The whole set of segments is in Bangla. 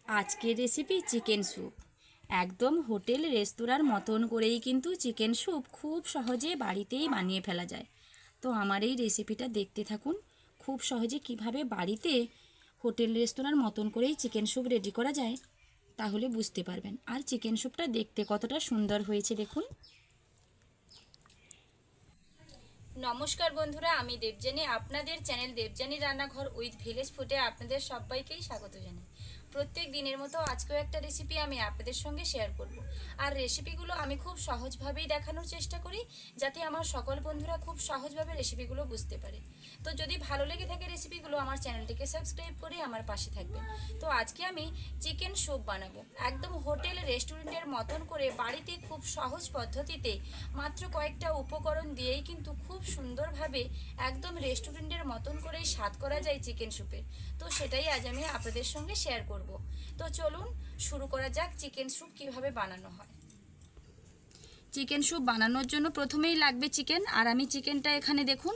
আজকের রেসিপি চিকেন স্যুপ। একদম হোটেল রেস্তোরাঁর মতন করেই কিন্তু চিকেন স্যুপ খুব সহজে বাড়িতেই বানিয়ে ফেলা যায়। তো আমার এই রেসিপিটা দেখতে থাকুন। খুব সহজে কিভাবে বাড়িতে হোটেল রেস্তোরাঁর মতন করেই চিকেন স্যুপ রেডি করা যায় তাহলে বুঝতে পারবেন। আর চিকেন স্যুপটা দেখতে কতটা সুন্দর হয়েছে দেখুন। নমস্কার বন্ধুরা, আমি দেবযানী, আপনাদের চ্যানেল দেবযানী রান্নাঘর উইথ ভিলেজ ফুডে আপনাদের সবাইকেই স্বাগত জানাই। প্রত্যেক দিনের মতো আজকেও একটা রেসিপি আমি আপনাদের সঙ্গে শেয়ার করব। আর রেসিপিগুলো আমি খুব সহজভাবেই দেখানোর চেষ্টা করি যাতে আমার সকল বন্ধুরা খুব সহজভাবে রেসিপিগুলো বুঝতে পারে। তো যদি ভালো লেগে থাকে রেসিপিগুলো, আমার চ্যানেলটিকে সাবস্ক্রাইব করে আমার পাশে থাকবেন। তো আজকে আমি চিকেন স্যুপ বানাবো একদম হোটেল রেস্টুরেন্টের মতন করে বাড়িতে খুব সহজ পদ্ধতিতে মাত্র কয়েকটা উপকরণ দিয়েই কিন্তু খুব সুন্দরভাবে একদম রেস্টুরেন্টের মতন করেই স্বাদ করা যায় চিকেন স্যুপের। তো সেটাই আজ আমি আপনাদের সঙ্গে শেয়ার করব। তো চলুন শুরু করা যাক চিকেন স্যুপ কিভাবে বানানো হয়। চিকেন স্যুপ বানানোর জন্য প্রথমেই লাগবে চিকেন। আর আমি চিকেনটা এখানে দেখুন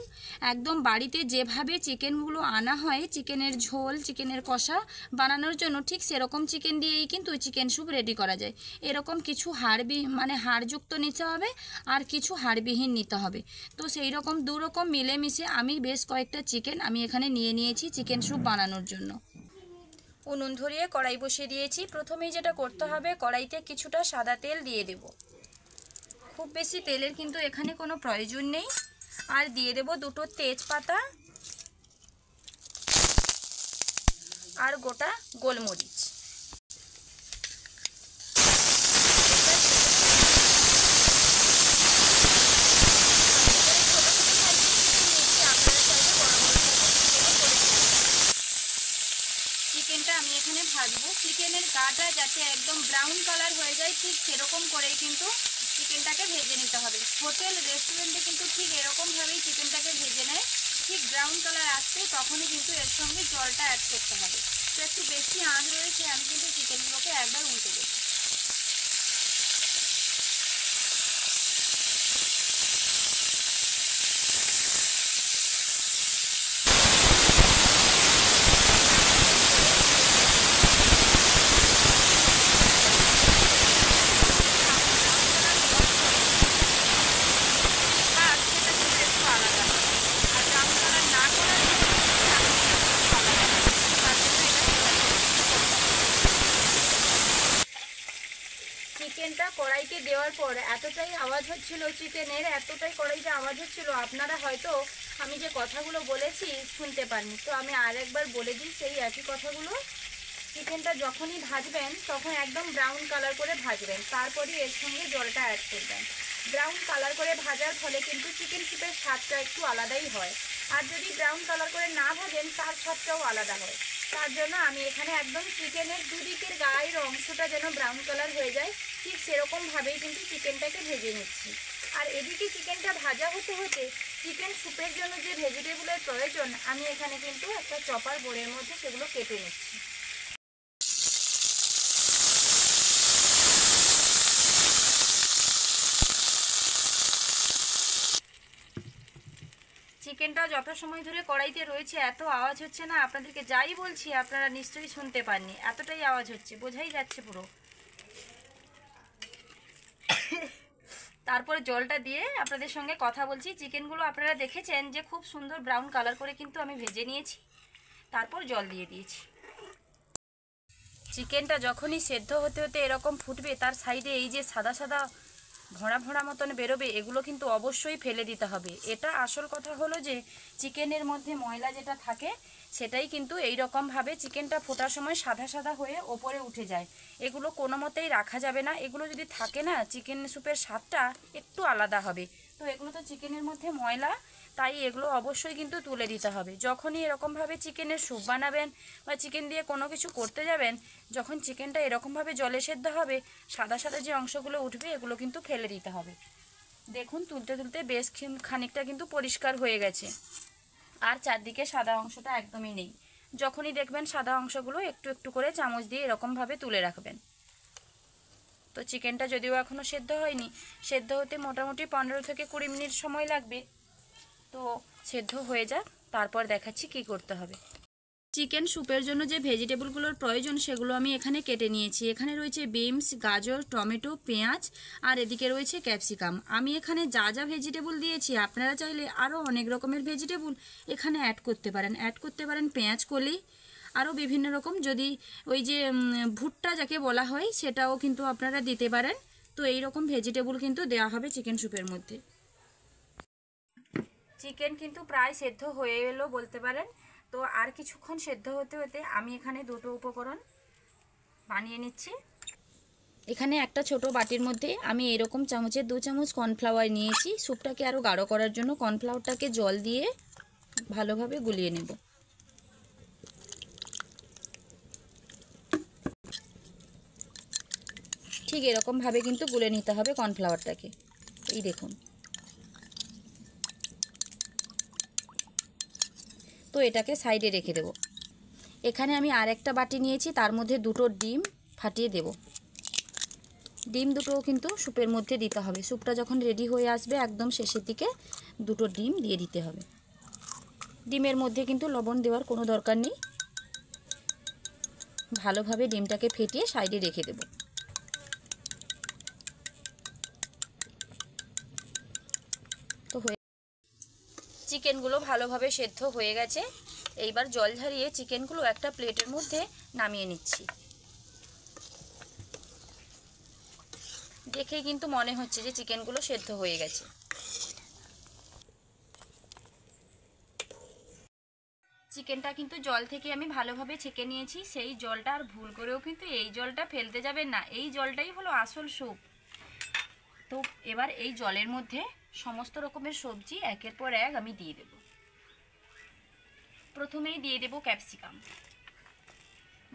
একদম বাড়িতে যেভাবে চিকেনগুলো আনা হয় চিকেনের ঝোল, চিকেনের কষা বানানোর জন্য ঠিক সেরকম চিকেন দিয়েই কিন্তু চিকেন স্যুপ রেডি করা যায়। এরকম কিছু হাড়যুক্ত নিতে হবে আর কিছু হাড়বিহীন নিতে হবে। তো সেই রকম দু রকম মিলেমিশে আমি বেশ কয়েকটা চিকেন আমি এখানে নিয়ে নিয়েছি চিকেন স্যুপ বানানোর জন্য। উনুন ধরিয়ে কড়াই বসিয়ে দিয়েছি। প্রথমেই যেটা করতে হবে, কড়াইতে কিছুটা সাদা তেল দিয়ে দেব। খুব বেশি তেলের কিন্তু এখানে কোনো প্রয়োজন নেই। আর দিয়ে দেব দুটো তেজপাতা আর গোটা গোলমরিচ। চিকেনটা আমি এখানে ভাজবো। চিকেনের গাটা যাতে একদম ব্রাউন কালার হয়ে যায় ঠিক সেরকম করেই কিন্তু চিকেনটাকে ভেজে নিতে হবে। হোটেল রেস্টুরেন্টে কিন্তু ঠিক এরকমভাবেই চিকেনটাকে ভেজে নেয়। ঠিক ব্রাউন কালার আসছে তখনই কিন্তু এর সঙ্গে জলটা অ্যাড করতে হবে। তো একটু বেশি আঁচ রয়েছে, আমি কিন্তু চিকেনগুলোকে একবার উল্টে দেবো। চিকেনটা কড়াইতে দেওয়ার পর এতটাই আওয়াজ হচ্ছিল চিকেনের, এতটাই কড়াইতে আওয়াজ হচ্ছিল, আপনারা হয়তো আমি যে কথাগুলো বলেছি শুনতে পাননি। তো আমি আরেকবার বলে দিই সেই একই কথাগুলো। চিকেনটা যখনই ভাজবেন তখন একদম ব্রাউন কালার করে ভাজবেন, তারপরে এর সঙ্গে জলটা অ্যাড করবেন। ব্রাউন কালার করে ভাজার ফলে কিন্তু চিকেন স্যুপের স্বাদটা একটু আলাদাই হয়। আর যদি ব্রাউন কালার করে না ভাজেন তার স্বাদটাও আলাদা হয়। তার জন্য আমি এখানে একদম চিকেনের দুদিকের গায়ের অংশটা যেন ব্রাউন কালার হয়ে যায় ঠিক সেরকমভাবেই কিন্তু চিকেনটাকে ভেজে নিচ্ছি। আর এদিকে চিকেনটা ভাজা হতে হতে চিকেন স্যুপের জন্য যে ভেজিটেবলের প্রয়োজন আমি এখানে কিন্তু একটা চপার বোর্ডের মধ্যে সেগুলো কেটে নিচ্ছি। চিকেনটা যত সময় ধরে কড়াইতে রয়েছে এত আওয়াজ হচ্ছে না, আপনাদেরকে যাই বলছি আপনারা নিশ্চয়ই শুনতে পাননি, এতটাই আওয়াজ হচ্ছে, বোঝাই যাচ্ছে পুরো। তারপরে জলটা দিয়ে আপনাদের সঙ্গে কথা বলছি। চিকেনগুলো আপনারা দেখেছেন যে খুব সুন্দর ব্রাউন কালার করে কিন্তু আমি ভেজে নিয়েছি, তারপর জল দিয়ে দিয়েছি। চিকেনটা যখনই সেদ্ধ হতে হতে এরকম ফুটবে তার সাইডে এই যে সাদা সাদা ভরা ভরা মতন বেরোবে, এগুলো কিন্তু অবশ্যই ফেলে দিতে হবে। এটা আসল কথা হলো যে চিকেনের মধ্যে ময়লা যেটা থাকে সেটাই কিন্তু এই রকমভাবে চিকেনটা ফোটার সময় সাদা সাদা হয়ে ওপরে উঠে যায়। এগুলো কোনো মতেই রাখা যাবে না। এগুলো যদি থাকে না চিকেন স্যুপের স্বাদটা একটু আলাদা হবে। তো এগুলো তো চিকেনের মধ্যে ময়লা, তাই এগুলো অবশ্যই কিন্তু তুলে দিতে হবে। যখনই এরকমভাবে চিকেনের স্যুপ বানাবেন বা চিকেন দিয়ে কোনো কিছু করতে যাবেন, যখন চিকেনটা এরকমভাবে জলে সেদ্ধ হবে সাদা সাদা যে অংশগুলো উঠবে এগুলো কিন্তু ফেলে দিতে হবে। দেখুন তুলতে তুলতে বেশ খানিকটা কিন্তু পরিষ্কার হয়ে গেছে, আর চারদিকে সাদা অংশটা একদমই নেই। যখনই দেখবেন সাদা অংশগুলো একটু একটু করে চামচ দিয়ে এরকমভাবে তুলে রাখবেন। তো চিকেনটা যদিও এখনও সেদ্ধ হয়নি, সেদ্ধ হতে মোটামুটি 15 থেকে 20 মিনিট সময় লাগবে। তো সেদ্ধ হয়ে যাক, তারপর দেখাচ্ছি কি করতে হবে। চিকেন স্যুপের জন্য যে ভেজিটেবলগুলোর প্রয়োজন সেগুলো আমি এখানে কেটে নিয়েছি। এখানে রয়েছে বিনস, গাজর, টমেটো, পেঁয়াজ আর এদিকে রয়েছে ক্যাপসিকাম। আমি এখানে যা যা ভেজিটেবল দিয়েছি আপনারা চাইলে আরও অনেক রকমের ভেজিটেবল এখানে অ্যাড করতে পারেন। পেঁয়াজ কলি, আরও বিভিন্ন রকম, যদি ওই যে ভুট্টা যাকে বলা হয় সেটাও কিন্তু আপনারা দিতে পারেন। তো এই রকম ভেজিটেবল কিন্তু দেওয়া হবে চিকেন স্যুপের মধ্যে। চিকেন কিন্তু প্রায় সেদ্ধ হয়ে এলো বলতে পারেন। তো আর কিছুক্ষণ সেদ্ধ হতে হতে আমি এখানে দুটো উপকরণ বানিয়ে নিচ্ছি। এখানে একটা ছোট বাটির মধ্যে আমি এরকম চামচের 2 চামচ কর্নফ্লাওয়ার নিয়েছি। স্যুপটাকে আরও গাঢ় করার জন্য কর্নফ্লাওয়ারটাকে জল দিয়ে ভালোভাবে গুলিয়ে নেব। ঠিক এরকমভাবে কিন্তু গুলে নিতে হবে কর্নফ্লাওয়ারটাকে। এই দেখুন। তো এটাকে সাইডে রেখে দেব। এখানে আমি আর একটা বাটি নিয়েছি, তার মধ্যে দুটো ডিম ফাটিয়ে দেব। ডিম দুটোও কিন্তু স্যুপের মধ্যে দিতে হবে। স্যুপটা যখন রেডি হয়ে আসবে একদম শেষের দিকে দুটো ডিম দিয়ে দিতে হবে। ডিমের মধ্যে কিন্তু লবণ দেওয়ার কোনো দরকার নেই। ভালোভাবে ডিমটাকে ফেটিয়ে সাইডে রেখে দেব। তো চিকেনগুলো ভালোভাবে সেদ্ধ হয়ে গেছে। এইবার জল ঝরিয়ে চিকেনগুলো একটা প্লেটের মধ্যে নামিয়ে নিচ্ছি। দেখেই কিন্তু মনে হচ্ছে যে চিকেনগুলো সেদ্ধ হয়ে গেছে। চিকেনটা কিন্তু জল থেকে আমি ভালোভাবে ছেঁকে নিয়েছি। সেই জলটা আর ভুল করেও কিন্তু এই জলটা ফেলতে যাবেন না, এই জলটাই হলো আসল স্যুপ। তো এবার এই জলের মধ্যে সমস্ত রকমের সবজি একের পর এক আমি দিয়ে দেব। প্রথমেই দিয়ে দেব ক্যাপসিকাম,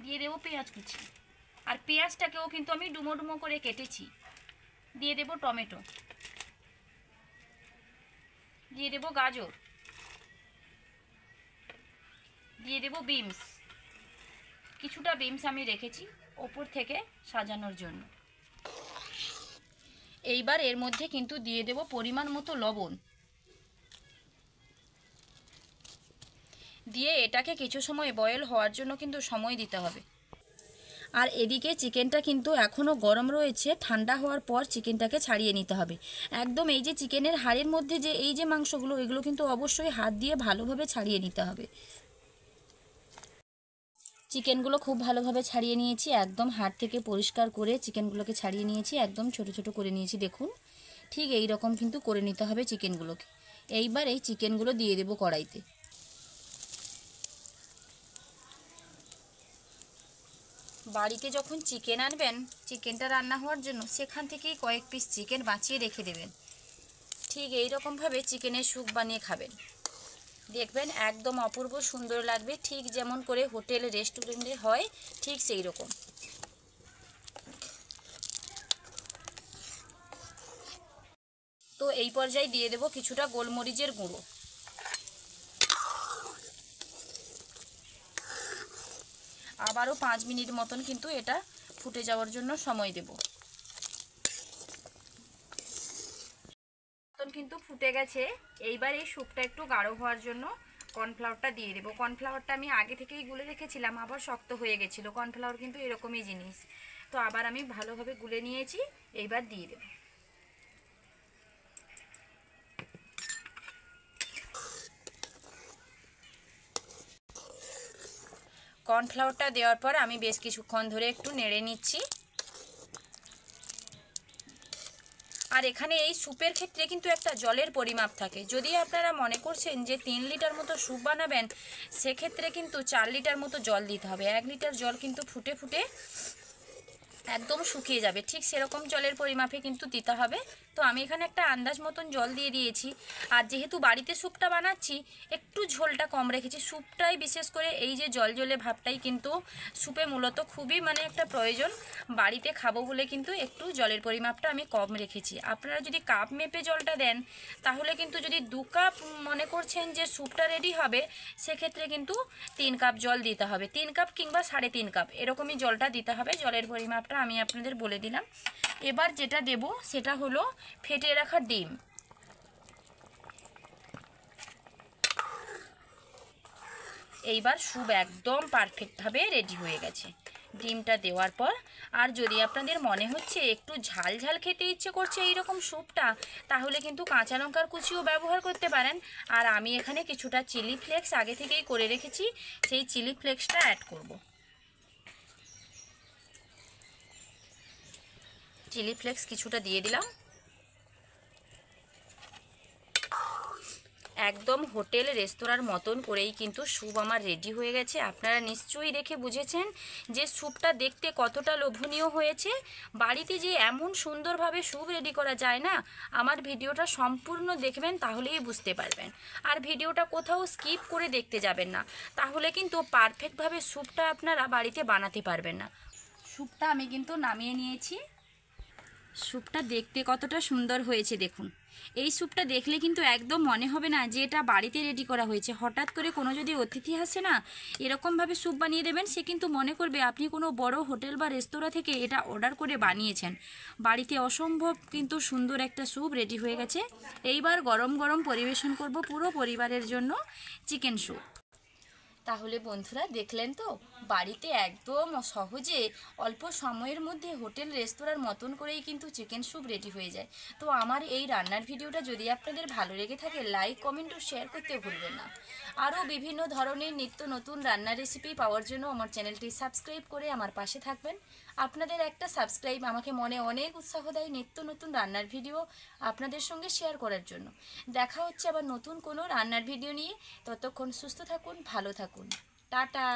দিয়ে দেব পেঁয়াজ কুচি, আর পেঁয়াজটাকেও কিন্তু আমি ডুমো ডুমো করে কেটেছি। দিয়ে দেব টমেটো, দিয়ে দেব গাজর, দিয়ে দেব বিনস। কিছুটা বিনস আমি রেখেছি ওপর থেকে সাজানোর জন্য। এইবার এর মধ্যে কিন্তু দিয়ে দেব পরিমাণ মতো লবণ, দিয়ে এটাকে কিছু সময় বয়েল হওয়ার জন্য কিন্তু সময় দিতে হবে। আর এদিকে চিকেনটা কিন্তু এখনও গরম রয়েছে, ঠান্ডা হওয়ার পর চিকেনটাকে ছাড়িয়ে নিতে হবে। একদম এই যে চিকেনের হাড়ের মধ্যে যে এই যে মাংসগুলো, এগুলো কিন্তু অবশ্যই হাত দিয়ে ভালোভাবে ছাড়িয়ে নিতে হবে। চিকেনগুলো খুব ভালোভাবে ছাড়িয়ে নিয়েছি, একদম হাড় থেকে পরিষ্কার করে চিকেনগুলোকে ছাড়িয়ে নিয়েছি, একদম ছোট ছোট করে নিয়েছি। দেখুন, ঠিক এই রকম কিন্তু করে নিতে হবে চিকেনগুলোকে। এইবার এই চিকেনগুলো দিয়ে দেব কড়াইতে। বাড়িতে যখন চিকেন আনবেন চিকেনটা রান্না হওয়ার জন্য, সেখান থেকেই কয়েক পিস চিকেন বাঁচিয়ে রেখে দেবেন। ঠিক এই রকমভাবে চিকেনের স্যুপ বানিয়ে খাবেন, দেখবেন একদম অপূর্ব সুন্দর লাগবে। ঠিক যেমন করে হোটেল রেস্টুরেন্টে হয় ঠিক সেই রকম। তো এই পর্যায়ে দিয়ে দেব কিছুটা গোলমরিচের গুঁড়ো। আবারও 5 মিনিট মতন কিন্তু এটা ফুটে যাওয়ার জন্য সময় দেব। কিন্তু ফুটে গেছে। এইবার এই স্যুপটা একটু গাঢ় হওয়ার জন্য কর্নফ্লাওয়ারটা দিয়ে দেবো। কর্নফ্লাওয়ারটা আমি আগে থেকেই গুলে রেখেছিলাম, আবার শক্ত হয়ে গেছিলো। কর্নফ্লাওয়ার কিন্তু এরকমই জিনিস। তো আবার আমি ভালোভাবে গুলে নিয়েছি, এইবার দিয়ে দেব। কর্নফ্লাওয়ারটা দেওয়ার পর আমি বেশ কিছুক্ষণ ধরে একটু নেড়ে নিচ্ছি। আর এখানে এই স্যুপের ক্ষেত্রে কিন্তু একটা জলের পরিমাপ থাকে। যদি আপনারা মনে করছেন যে 3 লিটার মতো স্যুপ বানাবেন, সেক্ষেত্রে কিন্তু 4 লিটার মতো জল দিতে হবে। 1 লিটার জল কিন্তু ফুটে ফুটে একদম শুকিয়ে যাবে, ঠিক সেরকম জলের পরিমাপে কিন্তু দিতে হবে। তো আমি এখানে একটা আন্দাজ মতন জল দিয়ে দিয়েছি। আর যেহেতু বাড়িতে স্যুপটা বানাচ্ছি, একটু ঝোলটা কম রেখেছি। স্যুপটাই বিশেষ করে এই যে জল জলে ভাবটাই কিন্তু স্যুপে মূলত খুবই একটা প্রয়োজন। বাড়িতে খাবো বলে কিন্তু একটু জলের পরিমাপটা আমি কম রেখেছি। আপনারা যদি কাপ মেপে জলটা দেন, তাহলে কিন্তু যদি 2 কাপ মনে করছেন যে স্যুপটা রেডি হবে, সেক্ষেত্রে কিন্তু 3 কাপ জল দিতে হবে। 3 কাপ কিংবা 3.5 কাপ এরকমই জলটা দিতে হবে। জলের পরিমাপটা আমি আপনাদের বলে দিলাম। এবার যেটা দেব সেটা হলো ফেটিয়ে রাখা ডিম। এইবার স্যুপ একদম পারফেক্টভাবে রেডি হয়ে গেছে ডিমটা দেওয়ার পর। আর যদি আপনাদের মনে হচ্ছে একটু ঝাল ঝাল খেতে ইচ্ছে করছে এইরকম স্যুপটা, তাহলে কিন্তু কাঁচা লঙ্কার কুচিও ব্যবহার করতে পারেন। আর আমি এখানে কিছুটা চিলি ফ্লেক্স আগে থেকেই করে রেখেছি, সেই চিলি ফ্লেক্সটা অ্যাড করব। চিলি ফ্লেক্স কিছুটা দিয়ে দিলাম। একদম হোটেল রেস্তোরাঁর মতন করেই কিন্তু স্যুপ আমার রেডি হয়ে গেছে। আপনারা নিশ্চয়ই দেখে বুঝেছেন যে স্যুপটা দেখতে কতটা লোভনীয় হয়েছে। বাড়িতে যে এমন সুন্দরভাবে স্যুপ রেডি করা যায় না, আমার ভিডিওটা সম্পূর্ণ দেখবেন তাহলেই বুঝতে পারবেন। আর ভিডিওটা কোথাও স্কিপ করে দেখতে যাবেন না, তাহলে কিন্তু পারফেক্টভাবে স্যুপটা আপনারা বাড়িতে বানাতে পারবেন না। স্যুপটা আমি কিন্তু নামিয়ে নিয়েছি। স্যুপটা দেখতে কতটা সুন্দর হয়েছে দেখুন। এই স্যুপটা দেখলে কিন্তু একদম মনে হবে না যে এটা বাড়িতে রেডি করা হয়েছে। হঠাৎ করে কোনো যদি অতিথি আসে না, এরকমভাবে স্যুপ বানিয়ে দেবেন, সে কিন্তু মনে করবে আপনি কোনো বড় হোটেল বা রেস্তোরাঁ থেকে এটা অর্ডার করে বানিয়েছেন। বাড়িতে অসম্ভব কিন্তু সুন্দর একটা স্যুপ রেডি হয়ে গেছে। এইবার গরম গরম পরিবেশন করব পুরো পরিবারের জন্য চিকেন স্যুপ। তাহলে বন্ধুরা দেখলেন তো, বাড়িতে একদম সহজে অল্প সময়ের মধ্যে হোটেল রেস্তোরাঁর মতন করেই কিন্তু চিকেন স্যুপ রেডি হয়ে যায়। তো আমার এই রান্নার ভিডিওটা যদি আপনাদের ভালো লেগে থাকে, লাইক কমেন্ট ও শেয়ার করতে ভুলবেন না। আরও বিভিন্ন ধরনের নিত্য নতুন রান্নার রেসিপি পাওয়ার জন্য আমার চ্যানেলটি সাবস্ক্রাইব করে আমার পাশে থাকবেন। আপনাদের একটা সাবস্ক্রাইব আমাকে মনে অনেক উৎসাহ দেয় নিত্য নতুন রান্নার ভিডিও আপনাদের সঙ্গে শেয়ার করার জন্য। দেখা হচ্ছে আবার নতুন কোনো রান্নার ভিডিও নিয়ে। ততক্ষণ সুস্থ থাকুন, ভালো থাকুন, টাটা।